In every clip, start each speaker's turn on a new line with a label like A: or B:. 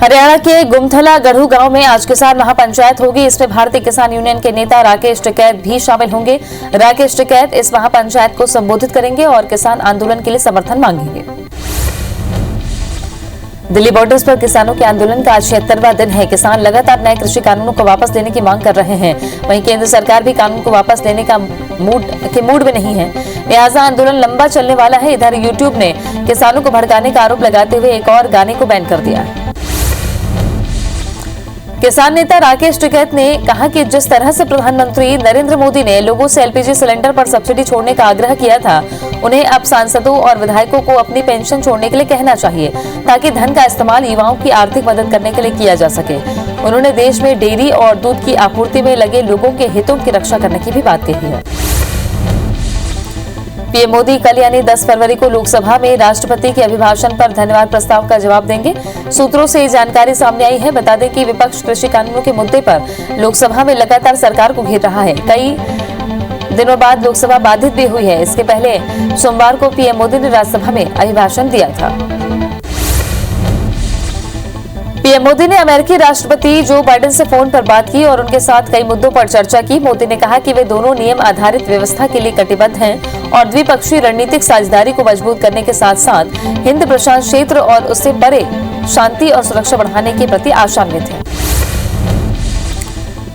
A: हरियाणा के गुमथला गढ़ू गांव में आज किसान महापंचायत होगी। इसमें भारतीय किसान यूनियन के नेता राकेश टिकैत भी शामिल होंगे। राकेश टिकैत इस महापंचायत को संबोधित करेंगे और किसान आंदोलन के लिए समर्थन मांगेंगे। दिल्ली बॉर्डर्स पर किसानों के आंदोलन का आज 76वां दिन है। किसान लगातार नए कृषि कानूनों को वापस लेने की मांग कर रहे हैं। वहीं केंद्र सरकार भी कानून को वापस लेने का मूड में नहीं है, लिहाजा आंदोलन लंबा चलने वाला है। इधर यूट्यूब ने किसानों को भड़काने का आरोप लगाते हुए एक और गाने को बैन कर दिया है। किसान नेता राकेश टिकैत ने कहा कि जिस तरह से प्रधानमंत्री नरेंद्र मोदी ने लोगों से एलपीजी सिलेंडर पर सब्सिडी छोड़ने का आग्रह किया था, उन्हें अब सांसदों और विधायकों को अपनी पेंशन छोड़ने के लिए कहना चाहिए, ताकि धन का इस्तेमाल युवाओं की आर्थिक मदद करने के लिए किया जा सके। उन्होंने देश में डेयरी और दूध की आपूर्ति में लगे लोगों के हितों की रक्षा करने की भी बात कही है। पीएम मोदी कल यानी 10 फरवरी को लोकसभा में राष्ट्रपति के अभिभाषण पर धन्यवाद प्रस्ताव का जवाब देंगे। सूत्रों से ये जानकारी सामने आई है। बता दें कि विपक्ष कृषि कानूनों के मुद्दे पर लोकसभा में लगातार सरकार को घेर रहा है। कई दिनों बाद लोकसभा बाधित भी हुई है। इसके पहले सोमवार को पीएम मोदी ने राज्यसभा में अभिभाषण दिया था। पीएम मोदी ने अमेरिकी राष्ट्रपति जो बाइडेन से फोन पर बात की और उनके साथ कई मुद्दों पर चर्चा की। मोदी ने कहा कि वे दोनों नियम आधारित व्यवस्था के लिए कटिबद्ध हैं और द्विपक्षीय रणनीतिक साझेदारी को मजबूत करने के साथ साथ हिंद प्रशांत क्षेत्र और उससे परे शांति और सुरक्षा बढ़ाने के प्रति आशान्वित हैं।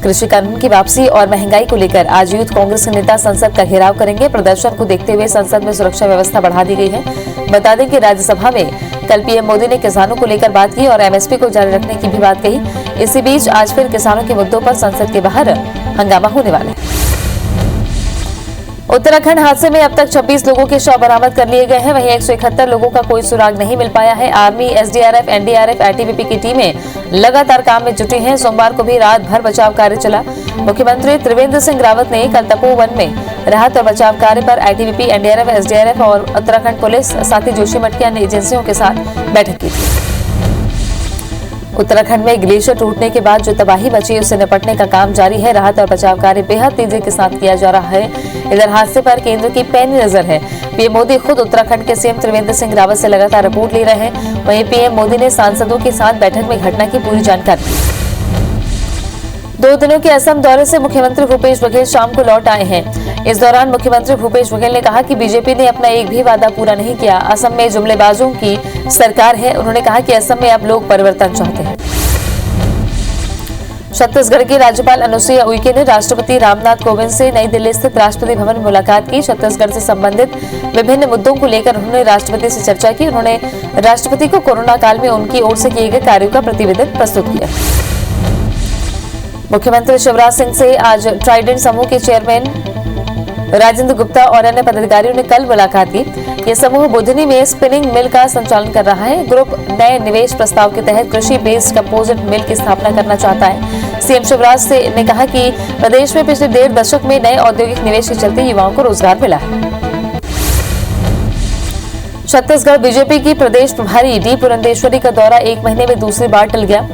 A: कृषि कानून की वापसी और महंगाई को लेकर आज यूथ कांग्रेस के नेता संसद का घेराव करेंगे। प्रदर्शन को देखते हुए संसद में सुरक्षा व्यवस्था बढ़ा दी गई है। बता दें कि राज्यसभा में कल पीएम मोदी ने किसानों को लेकर बात की और एमएसपी को जारी रखने की भी बात कही। इसी बीच आज फिर किसानों के मुद्दों पर संसद के बाहर हंगामा होने वाला है। उत्तराखंड हादसे में अब तक 26 लोगों के शव बरामद कर लिए गए हैं। वहीं 171 लोगों का कोई सुराग नहीं मिल पाया है। आर्मी, एसडीआरएफ, एनडीआरएफ, आईटीबीपी की टीमें लगातार काम में जुटी हैं। सोमवार को भी रात भर बचाव कार्य चला। मुख्यमंत्री त्रिवेंद्र सिंह रावत ने कल तपोवन में राहत और बचाव कार्य पर आईटीबीपी, एनडीआरएफ, एसडीआरएफ और उत्तराखंड पुलिस साथ ही जोशीमठ की अन्य एजेंसियों के साथ बैठक की थी। उत्तराखंड में ग्लेशियर टूटने के बाद जो तबाही बची उससे निपटने का काम जारी है। राहत और बचाव कार्य बेहद तेजी के साथ किया जा रहा है। इधर हादसे पर केंद्र की पैनी नजर है। पीएम मोदी खुद उत्तराखंड के सीएम त्रिवेंद्र सिंह रावत से लगातार रिपोर्ट ले रहे हैं। वहीं पीएम मोदी ने सांसदों के साथ बैठक में घटना की पूरी जानकारी दी। 2 दिनों के असम दौरे से मुख्यमंत्री भूपेश बघेल शाम को लौट आए हैं। इस दौरान मुख्यमंत्री भूपेश बघेल ने कहा कि बीजेपी ने अपना एक भी वादा पूरा नहीं किया। असम में जुमलेबाजों की सरकार है। उन्होंने कहा कि असम में अब लोग परिवर्तन चाहते हैं। छत्तीसगढ़ की राज्यपाल अनुसुईया उइके ने राष्ट्रपति रामनाथ कोविंद से नई दिल्ली स्थित राष्ट्रपति भवन में मुलाकात की। छत्तीसगढ़ से संबंधित विभिन्न मुद्दों को लेकर उन्होंने राष्ट्रपति से चर्चा की। उन्होंने राष्ट्रपति को कोरोना काल में उनकी ओर से किए गए कार्यों का प्रतिवेदन प्रस्तुत किया। मुख्यमंत्री शिवराज सिंह से आज ट्राइडेंट समूह के चेयरमैन राजेंद्र गुप्ता और अन्य पदाधिकारियों ने कल मुलाकात की। ये समूह बुधनी में स्पिनिंग मिल का संचालन कर रहा है। ग्रुप नए निवेश प्रस्ताव के तहत कृषि बेस्ड कंपोजिट मिल की स्थापना करना चाहता है। सीएम शिवराज ने कहा कि प्रदेश में पिछले 1.5 दशक में नए औद्योगिक निवेश के चलते युवाओं को रोजगार मिला है। छत्तीसगढ़ बीजेपी की प्रदेश प्रभारी डी पुरंदेश्वरी का दौरा 1 महीने में दूसरी बार टल गया।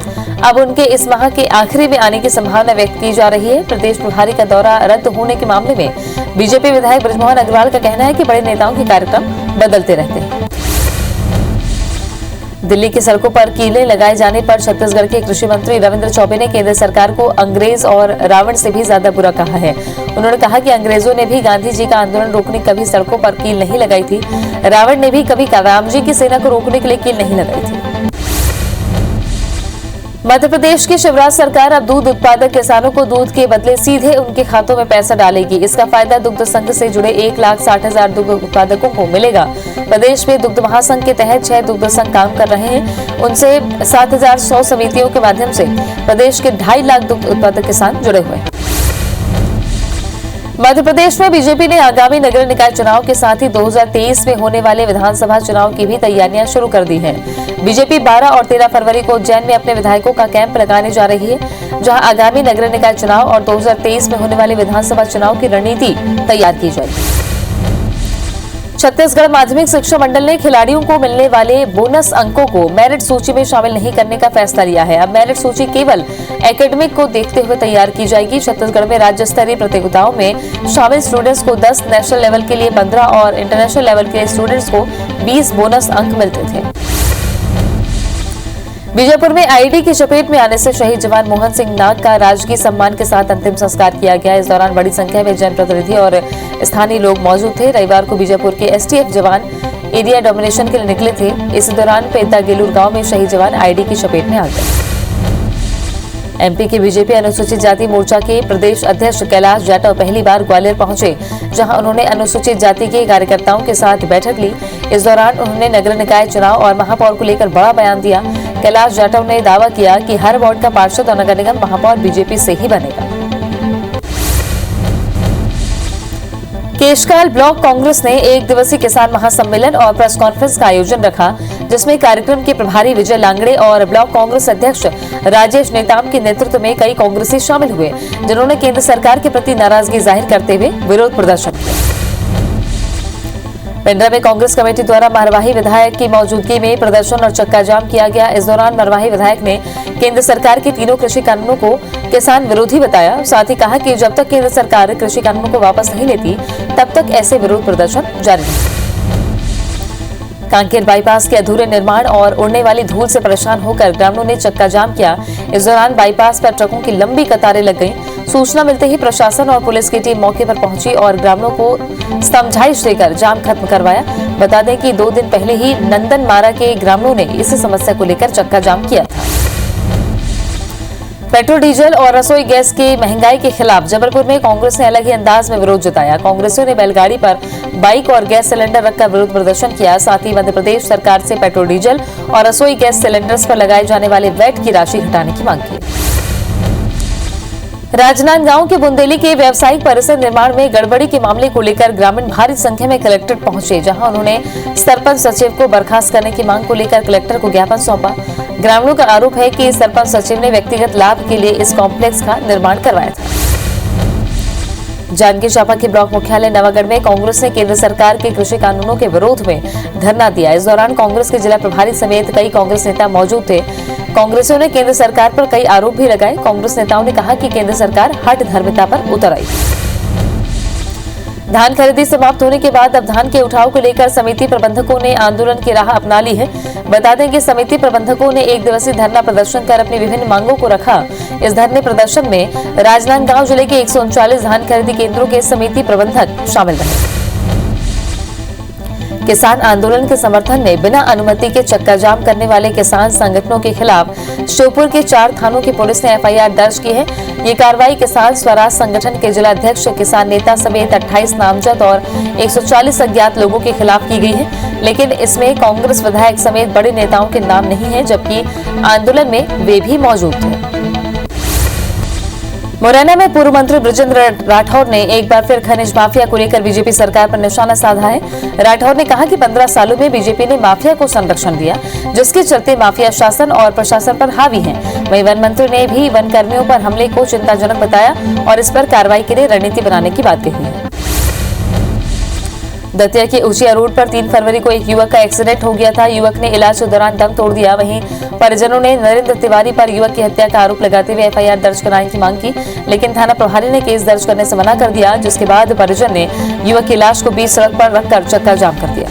A: अब उनके इस माह के आखिरी में आने की संभावना व्यक्त की जा रही है। प्रदेश प्रभारी का दौरा रद्द होने के मामले में बीजेपी विधायक बृजमोहन अग्रवाल का कहना है कि बड़े नेताओं के कार्यक्रम बदलते रहते हैं। दिल्ली की सड़कों पर कीलें लगाए जाने पर छत्तीसगढ़ के कृषि मंत्री रविंद्र चौबे ने केंद्र सरकार को अंग्रेज और रावण से भी ज्यादा बुरा कहा है। उन्होंने कहा कि अंग्रेजों ने भी गांधी जी का आंदोलन रोकने कभी सड़कों पर कील नहीं लगाई थी। रावण ने भी कभी राम जी की सेना को रोकने के लिए कील नहीं लगाई थी। मध्य प्रदेश की शिवराज सरकार अब दूध उत्पादक किसानों को दूध के बदले सीधे उनके खातों में पैसा डालेगी। इसका फायदा दुग्ध संघ से जुड़े 1,60,000 दुग्ध उत्पादकों को मिलेगा। प्रदेश में दुग्ध महासंघ के तहत 6 दुग्ध संघ काम कर रहे हैं। उनसे 7,100 समितियों के माध्यम से प्रदेश के 2.5 लाख दुग्ध उत्पादक किसान जुड़े हुए हैं। मध्य प्रदेश में बीजेपी ने आगामी नगर निकाय चुनाव के साथ ही 2023 में होने वाले विधानसभा चुनाव की भी तैयारियां शुरू कर दी हैं। बीजेपी 12 और 13 फरवरी को उज्जैन में अपने विधायकों का कैंप लगाने जा रही है, जहां आगामी नगर निकाय चुनाव और 2023 में होने वाले विधानसभा चुनाव की रणनीति तैयार की जाएगी। छत्तीसगढ़ माध्यमिक शिक्षा मंडल ने खिलाड़ियों को मिलने वाले बोनस अंकों को मेरिट सूची में शामिल नहीं करने का फैसला लिया है। अब मेरिट सूची केवल एकेडमिक को देखते हुए तैयार की जाएगी। छत्तीसगढ़ में राज्य स्तरीय प्रतियोगिताओं में शामिल स्टूडेंट्स को 10, नेशनल लेवल के लिए 15 और इंटरनेशनल लेवल के स्टूडेंट्स को 20 बोनस अंक मिलते थे। बीजापुर में आईडी की चपेट में आने से शहीद जवान मोहन सिंह नाग का राजकीय सम्मान के साथ अंतिम संस्कार किया गया। इस दौरान बड़ी संख्या में जनप्रतिनिधि और स्थानीय लोग मौजूद थे। रविवार को बीजापुर के एसटीएफ जवान एरिया डोमिनेशन के लिए निकले थे। इस दौरान पेंतागेलूर गांव में शहीद जवान आईडी की चपेट में आ गए। एमपी के बीजेपी अनुसूचित जाति मोर्चा के प्रदेश अध्यक्ष कैलाश जाटव पहली बार ग्वालियर पहुंचे, जहां उन्होंने अनुसूचित जाति के कार्यकर्ताओं के साथ बैठक ली। इस दौरान उन्होंने नगर निकाय चुनाव और महापौर को लेकर बड़ा बयान दिया। कैलाश जाटव ने दावा किया कि हर वार्ड का पार्षद और नगर निगम महापौर बीजेपी से ही बनेगा। केशकाल ब्लॉक कांग्रेस ने एक दिवसीय किसान महासम्मेलन और प्रेस कॉन्फ्रेंस का आयोजन रखा, जिसमें कार्यक्रम के प्रभारी विजय लांगड़े और ब्लॉक कांग्रेस अध्यक्ष राजेश नेताम के नेतृत्व में कई कांग्रेसी शामिल हुए, जिन्होंने केंद्र सरकार के प्रति नाराजगी जाहिर करते हुए विरोध प्रदर्शन किया। पेंड्रा में कांग्रेस कमेटी द्वारा मरवाही विधायक की मौजूदगी में प्रदर्शन और चक्का जाम किया गया। इस दौरान मरवाही विधायक ने केंद्र सरकार के तीनों कृषि कानूनों को किसान विरोधी बताया। साथ ही कहा कि जब तक केंद्र सरकार कृषि कानूनों को वापस नहीं लेती, तब तक ऐसे विरोध प्रदर्शन जारी रहेंगे। कांकेर बाईपास के अधूरे निर्माण और उड़ने वाली धूल से परेशान होकर ग्रामीणों ने चक्का जाम किया। इस दौरान बाईपास पर ट्रकों की लंबी कतारें लग गईं। सूचना मिलते ही प्रशासन और पुलिस की टीम मौके पर पहुंची और ग्रामीणों को समझाइश देकर जाम खत्म करवाया। बता दें कि 2 दिन पहले ही नंदनमारा के ग्रामीणों ने इसी समस्या को लेकर चक्का जाम किया था। पेट्रोल डीजल और रसोई गैस की महंगाई के खिलाफ जबलपुर में कांग्रेस ने अलग ही अंदाज में विरोध जताया। कांग्रेसियों ने बैलगाड़ी पर बाइक और गैस सिलेंडर रखकर विरोध प्रदर्शन किया। साथ ही मध्य प्रदेश सरकार से पेट्रोल डीजल और रसोई गैस सिलेंडर्स पर लगाए जाने वाले वैट की राशि घटाने की मांग की। राजनांदगांव के बुंदेली के व्यावसायिक परिसर निर्माण में गड़बड़ी के मामले को लेकर ग्रामीण भारी संख्या में कलेक्ट्रेट पहुंचे, जहां उन्होंने सरपंच सचिव को बर्खास्त करने की मांग को लेकर कलेक्टर को ज्ञापन सौंपा। ग्रामीणों का आरोप है कि सरपंच सचिव ने व्यक्तिगत लाभ के लिए इस कॉम्प्लेक्स का निर्माण करवाया था। जांजगीर चांपा के ब्लॉक मुख्यालय नवागढ़ में कांग्रेस ने केंद्र सरकार के कृषि कानूनों के विरोध में धरना दिया। इस दौरान कांग्रेस के जिला प्रभारी समेत कई कांग्रेस नेता मौजूद थे। कांग्रेसियों ने केंद्र सरकार पर कई आरोप भी लगाए। कांग्रेस नेताओं ने कहा कि केंद्र सरकार हठ धर्मिता पर उतर आई। धान खरीदी समाप्त होने के बाद अब धान के उठाव को लेकर समिति प्रबंधकों ने आंदोलन की राह अपना ली है। बता दें कि समिति प्रबंधकों ने एक दिवसीय धरना प्रदर्शन कर अपनी विभिन्न मांगों को रखा। इस धरने प्रदर्शन में राजनांदगांव जिले के 139 धान खरीदी केंद्रों के समिति प्रबंधक शामिल रहे। किसान आंदोलन के समर्थन में बिना अनुमति के चक्का जाम करने वाले किसान संगठनों के खिलाफ श्योपुर के 4 थानों की पुलिस ने एफआईआर दर्ज की है। ये कार्रवाई किसान स्वराज संगठन के जिला अध्यक्ष, किसान नेता समेत 28 नामजद और 140 अज्ञात लोगों के खिलाफ की गई है, लेकिन इसमें कांग्रेस विधायक समेत बड़े नेताओं के नाम नहीं है, जबकि आंदोलन में वे भी मौजूद थे। मुरैना में पूर्व मंत्री बृजेंद्र राठौर ने एक बार फिर खनिज माफिया को लेकर बीजेपी सरकार पर निशाना साधा है। राठौर ने कहा कि 15 सालों में बीजेपी ने माफिया को संरक्षण दिया, जिसके चलते माफिया शासन और प्रशासन पर हावी है। वहीं वन मंत्री ने भी वन कर्मियों पर हमले को चिंताजनक बताया और इस पर कार्रवाई के लिए रणनीति बनाने की बात कही है। दतिया के ऊंचिया रोड पर 3 फरवरी को एक युवक का एक्सीडेंट हो गया था। युवक ने इलाज के दौरान दम तोड़ दिया। वहीं परिजनों ने नरेंद्र तिवारी पर युवक की हत्या का आरोप लगाते हुए एफआईआर दर्ज कराने की मांग की, लेकिन थाना प्रभारी ने केस दर्ज करने से मना कर दिया, जिसके बाद परिजन ने युवक की लाश को बीच सड़क पर रखकर चक्का जाम कर दिया।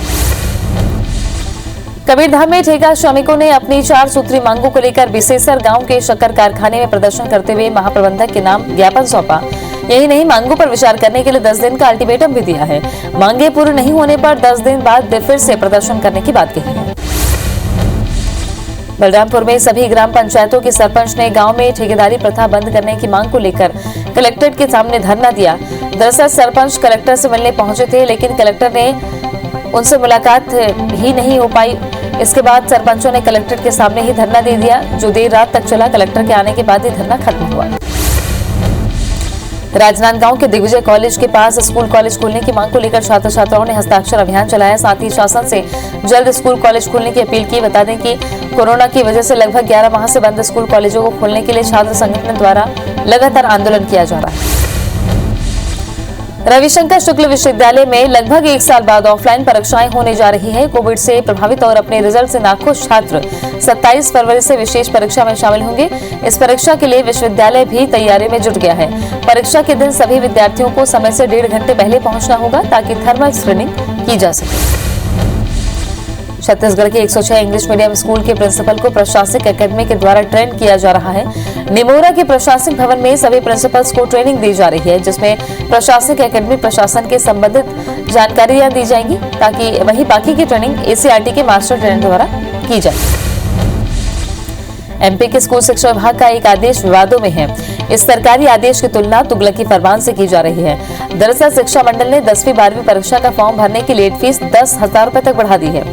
A: कबीरधाम में ठेका श्रमिकों ने अपनी 4 सूत्री मांगों को लेकर बिसेसर गांव के शक्कर कारखाने में प्रदर्शन करते हुए महाप्रबंधक के नाम ज्ञापन सौंपा। यही नहीं, मांगों पर विचार करने के लिए 10 दिन का अल्टीमेटम भी दिया है। मांगे पूरी नहीं होने पर 10 दिन बाद फिर से प्रदर्शन करने की बात कही है। बलरामपुर में सभी ग्राम पंचायतों के सरपंच ने गांव में ठेकेदारी प्रथा बंद करने की मांग को लेकर कलेक्ट्रेट के सामने धरना दिया। दरअसल सरपंच कलेक्टर से मिलने पहुंचे थे, लेकिन कलेक्टर ने उनसे मुलाकात ही नहीं हो पाई। इसके बाद सरपंचों ने कलेक्ट्रेट के सामने ही धरना दे दिया, जो देर रात तक चला। कलेक्टर के आने के बाद ही धरना खत्म हुआ। राजनांदगांव के दिग्विजय कॉलेज के पास स्कूल कॉलेज खोलने की मांग को लेकर छात्र छात्राओं ने हस्ताक्षर अभियान चलाया। साथ ही शासन से जल्द स्कूल कॉलेज खोलने की अपील की। बता दें कि कोरोना की वजह से लगभग 11 माह से बंद स्कूल कॉलेजों को खोलने के लिए छात्र संगठन द्वारा लगातार आंदोलन किया जा रहा है। रविशंकर शुक्ल विश्वविद्यालय में लगभग 1 साल बाद ऑफलाइन परीक्षाएं होने जा रही है। कोविड से प्रभावित और अपने रिजल्ट से नाखुश छात्र 27 फरवरी से विशेष परीक्षा में शामिल होंगे। इस परीक्षा के लिए विश्वविद्यालय भी तैयारी में जुट गया है। परीक्षा के दिन सभी विद्यार्थियों को समय से 1.5 घंटे पहले पहुंचना होगा, ताकि थर्मल स्क्रीनिंग की जा सके। छत्तीसगढ़ के 106 इंग्लिश मीडियम स्कूल के प्रिंसिपल को प्रशासनिक एकेडमी के द्वारा ट्रेन किया जा रहा है। निमोरा के प्रशासनिक भवन में सभी प्रिंसिपल्स को ट्रेनिंग दी जा रही है, जिसमें प्रशासनिक एकेडमी प्रशासन के संबंधित जानकारियां दी जाएंगी, ताकि वही बाकी की ट्रेनिंग एसीईआरटी के मास्टर ट्रेनर द्वारा की जाए। एमपी के स्कूल शिक्षा विभाग का एक आदेश विवादों में है। इस सरकारी आदेश की तुलना तुगलकी फरमान से की जा रही है। दरअसल शिक्षा मंडल ने 10वीं 12वीं परीक्षा का फॉर्म भरने की लेट फीस 10,000 रुपए तक बढ़ा दी है।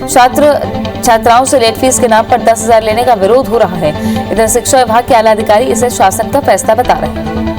A: छात्राओं से लेट फीस के नाम पर 10,000 लेने का विरोध हो रहा है। इधर शिक्षा विभाग के आला अधिकारी इसे शासन का फैसला बता रहे हैं।